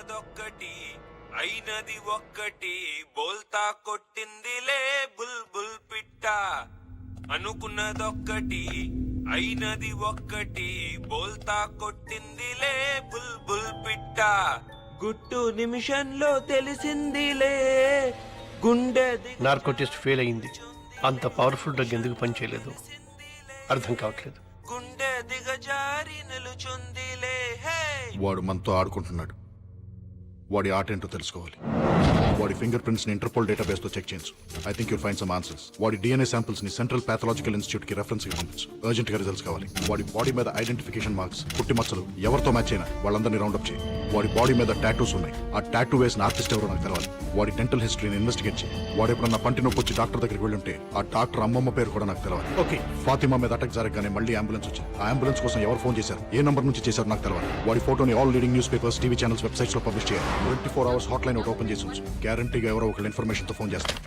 అనుకున్నదొక్కటి అయినది ఒక్కటి బోల్తా కొట్టిందిలే బుల్ బుల్ పిట్ట అనుకున్నదొక్కటి అయినది ఒక్కటి బోల్తా కొట్టిందిలే బుల్ బుల్ పిట్ట గుట్టు నిమిషంలో తెలిసిందిలే గుండె నార్కో టెస్ట్ ఫెయిల్ అయింది. అంత పవర్ఫుల్ డ్రగ్ ఎందుకు పనిచేయలేదు అర్థం కావట్లేదు. గుండె దిగజారి నిలుచుందిలే హే. వాడు మనతో ఆడుకుంటున్నాడు. వాడి ఆట ఏంటో తెలుసుకోవాలి. వాడి ఫింగర్ ప్రింట్స్ ని ఇంటర్పోల్ డేటాబేస్ తో చెక్ చేయించు. I think you'll find some answers. వాడి డిఎన్ఏ శాంపిల్స్ ని సెంట్రల్ పాథలాజికల్ ఇన్స్టిట్యూట్ కి రెఫరెన్స్ గా పంపించు. అర్జెంట్ గా రిజల్ట్స్ కావాలి. వాడి బాడీ మీద ఐడెంటిఫికేషన్ మార్క్స్, పుట్టి మచ్చలు ఎవరితో మ్యాచ్ అయినా వాళ్ళందరినీ రౌండప్ చేయి. వాడి బాడీ మీద టాటూస్ ఉన్నాయి. ఆ టాటూ వేసిన ఆర్టిస్ట్ ఎవరో నాకు తెలవాలి. వాడి డెంటల్ హిస్టరీని ఇన్వెస్టిగేట్ చేయి. వాడు ఎప్పుడన్నా పంటి నొప్పి వచ్చి డాక్టర్ దగ్గరికి వెళ్ళుంటే ఆ డాక్టర్ అమ్మమ్మ పేరు కూడా నాకు తెలవాలి. ఓకే. ఫాతిమా మీద అటాక్ జరగగానే మళ్ళీ అంబులెన్స్ వచ్చింది. ఆ అంబులెన్స్ కోసం ఎవరు ఫోన్ చేశారు, ఏ నంబర్ నుంచి చేశారు నాకు తెలవాలి. వాడి ఫోటోని all leading news papers, TV channels, websites లో పబ్లిష్ చేయాలి. 24 hours హాట్ లైన్ ఒకటి ఓపెన్ చేసి ఉంచు. గ్యారంటీగా ఎవరో ఒకళ్ళు ఇన్ఫర్మేషన్ తో ఫోన్ చేస్తారు.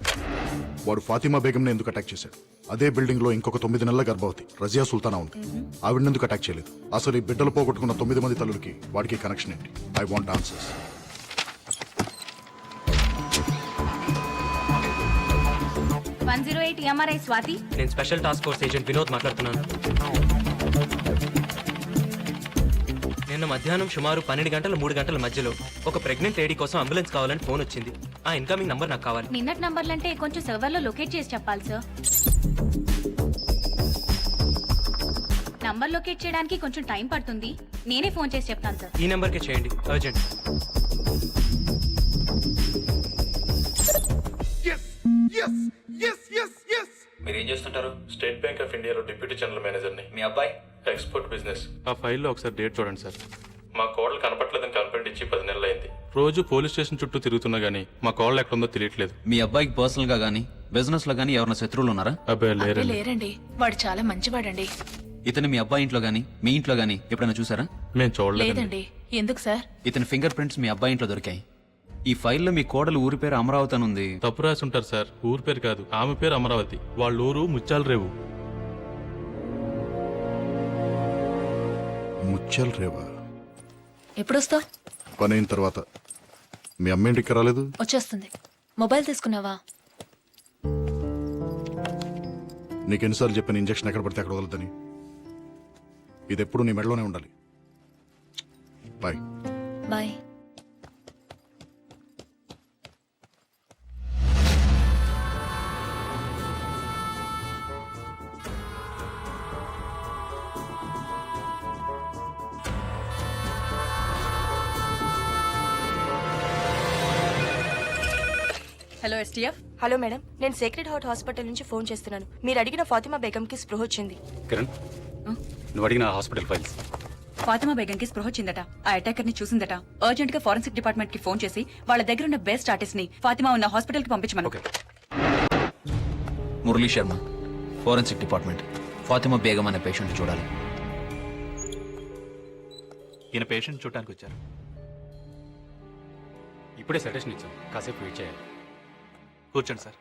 వాడు ఫాతిమా బేగం ని ఎందుకు అటాక్ చేశాడు? అదే బిల్డింగ్ లో ఇంకొక 9 నెలల గర్భవతి రజియా సుల్తానా ఉంది. ఆవిడ ఎందుకు అటాక్ చేయలేదు? అసలు ఈ బిడ్డలు పోగొట్టుకున్న 9 మంది తల్లులకి వాడికి కనెక్షన్ ఏంటి? I want answers. MRI Swathi. నేను special task force agent Vinod మాట్లాడుతున్నాను. నిన్న మధ్యాహ్నం సుమారు 12 గంటల 3 గంటల మధ్యలో ఒక ప్రెగ్నెంట్ లేడీ కోసం అంబులెన్స్ కావాలని ఫోన్ వచ్చింది. ఆ ఇన్కమింగ్ నంబర్ నాకు కావాలి. నిన్నటి నంబర్లంటే కొంచెం సర్వర్లో లొకేట్ చేసి చెప్పాలి సార్. నంబర్ లొకేట్ చేయడానికి కొంచెం టైం పడుతుంది. నేనే ఫోన్ చేసి చెప్తాను సార్. ఈ నెంబర్కే చేయండి, అర్జెంట్. మీరు ఏం చేస్తుంటారు? స్టేట్ బ్యాంక్ ఆఫ్ ఇండియాలో డిప్యూటీ జనరల్ మేనేజర్ని. మీ అబ్బాయి? Export business. ఆ ఫైల్లో ఒకసారి డేట్ చూడండి సార్. మా కోడలు కనపట్లేదని కంప్లైంట్ ఇచ్చి 10 నెలలు అయింది. రోజు పోలీస్ స్టేషన్ చుట్టూ తిరుగుతున్నా గానీ మా కోడలు ఎక్కడుందో తెలియట్లేదు. మీ అబ్బాయికి పర్సనల్ గా గానీ బిజినెస్ లో గానీ ఎవరైనా శత్రువులు ఉన్నారా? అబ్బాయి లేరండి. లేరండి, వాడు చాలా మంచివాడండి. ఇతను మీ అబ్బాయి ఇంట్లో గానీ మీ ఇంట్లో గానీ ఎప్పుడైనా చూసారా? మేము చూడలేదండి. లేదండి. ఎందుకు సార్? ఇతని ఫింగర్ ప్రింట్స్ మీ అబ్బాయి ఇంట్లో దొరికాయి. ఈ ఫైల్లో మీ కోడలు ఊరి పేరు అమరావతి అని ఉంది. తప్పు రాసి ఉంటారు సార్. ఊరు పేరు కాదు, ఆమె పేరు అమరావతి. వాళ్ళ ఊరు ముత్యాల రేవు. ముత్యాల రేవా? ఎప్పుడొస్తావు? పని అయిన తర్వాత. మీ అమ్మ ఇంటికి రాలేదు? వచ్చేస్తుంది. మొబైల్ తీసుకున్నావా? నీకెన్నిసార్లు చెప్పిన ఇంజక్షన్ ఎక్కడ పడితే అక్కడ వదలదని. ఇది ఎప్పుడు నీ మెడలోనే ఉండాలి. Bye. Bye. Hello STF. Hello madam, నేను సేక్రెడ్ హార్ట్ హాస్పిటల్ నుంచి ఫోన్ చేస్తున్నాను. మీరు అడిగిన ఫాతిమా బేగంకి స్పృహ వచ్చింది. కిరణ్, నువ్వు అడిగిన హాస్పిటల్ ఫైల్స్. ఫాతిమా బేగంకి స్పృహ వచ్చిందట. ఆ అటాకర్ ని చూసిందట. అర్జెంట్ గా ఫోరెన్సిక్ డిపార్ట్మెంట్ కి ఫోన్ చేసి వాళ్ళ దగ్గర ఉన్న బెస్ట్ ఆర్టిస్ట్ ని ఫాతిమా ఉన్న హాస్పిటల్ కి పంపించమను. Murali Sharma, forensic department. ఫాతిమా బేగం అనే పేషెంట్ చూడాలి. ఈయన పేషెంట్ చూడటానికి వచ్చారు. ఇప్పుడే సజెషన్ ఇచ్చాం, కాసేపు వెయిట్ చేయాలి. కూర్చోండి సార్.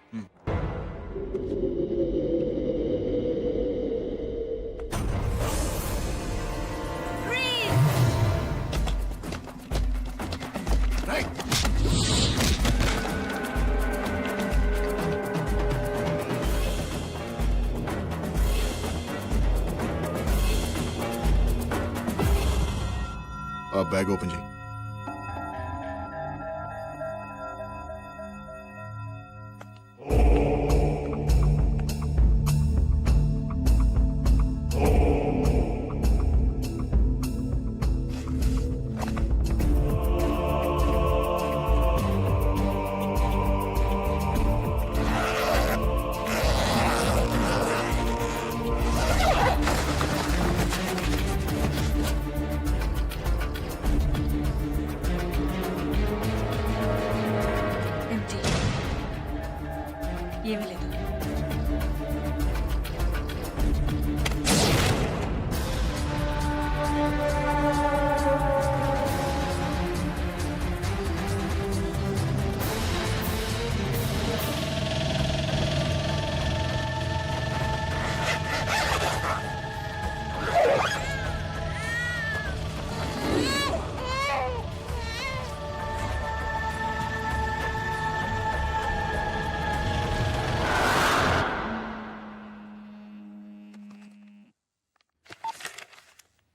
ఆ బ్యాగ్ ఓపెన్ చేయి.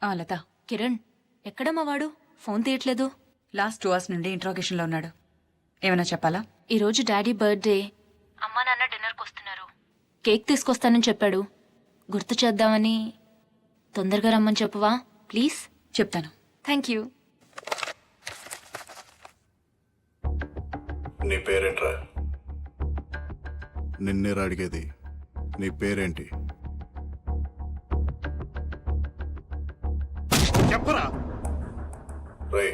లత, కిరణ్ ఎక్కడమ్మా వాడు ఫోన్ తీయట్లేదు. లాస్ట్ 2 hours నుండి ఇంట్రాగేషన్లో ఉన్నాడు. ఏమైనా చెప్పాలా? ఈరోజు డాడీ బర్త్డే. అమ్మా నాన్న డిన్నర్కి వస్తున్నారు. కేక్ తీసుకొస్తానని చెప్పాడు. గుర్తు చేద్దామని. తొందరగా రమ్మని చెప్పువా ప్లీజ్. చెప్తాను. Thank you. నీ పేరేంట్రా? నిన్నేరా అడిగేది. నీ పేరేంటి చెప్పరా? రే,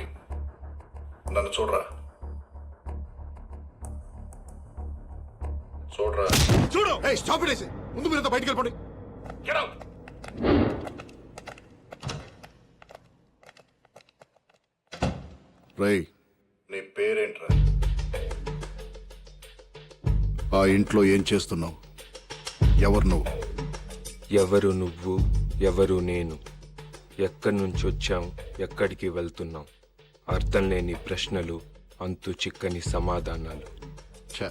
నన్ను చూడరా. చూడరా. చూడు. Stop it. ముందు మీరంతా బయటికి వెళ్ళిపోండి. Get out. రేయ్, నీ పేరేంట్రా? ఆ ఇంట్లో ఏం చేస్తున్నావు? ఎవరు నువ్వు? ఎవరు నువ్వు, ఎవరు నేను, ఎక్కడి నుంచి వచ్చాం, ఎక్కడికి వెళ్తున్నాం, అర్థం లేని ప్రశ్నలు, అంతు చిక్కని సమాధానాలు. ఛే,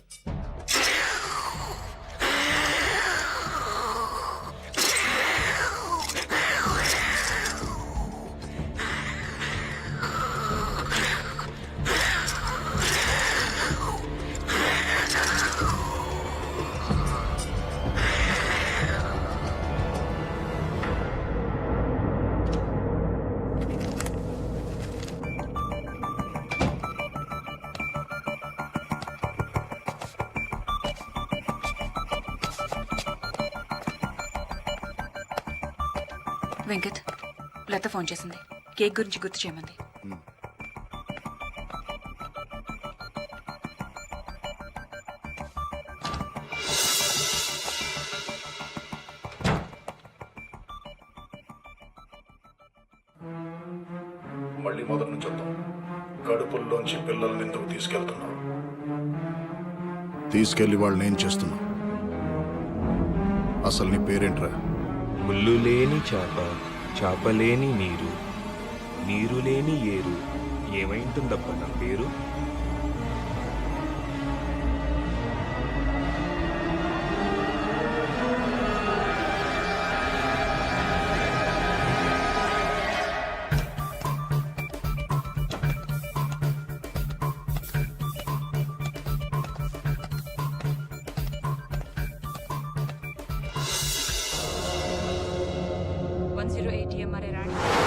వెంకట్, లత ఫోన్ చేసింది. కేక్ గురించి గుర్తు చేయమంది. మళ్ళీ మొదటి నుంచి వద్దాం. కడుపుల్లోంచి పిల్లల్ని ఎందుకు తీసుకెళ్తున్నావు? తీసుకెళ్లి వాళ్ళని ఏం చేస్తున్నావు? అసలు నీ పేరేంట్రా? ముళ్ళు లేని చేప, చేప లేని నీరు, నీరు లేని ఏరు, ఏమైంటుందబ్బా నా పేరు?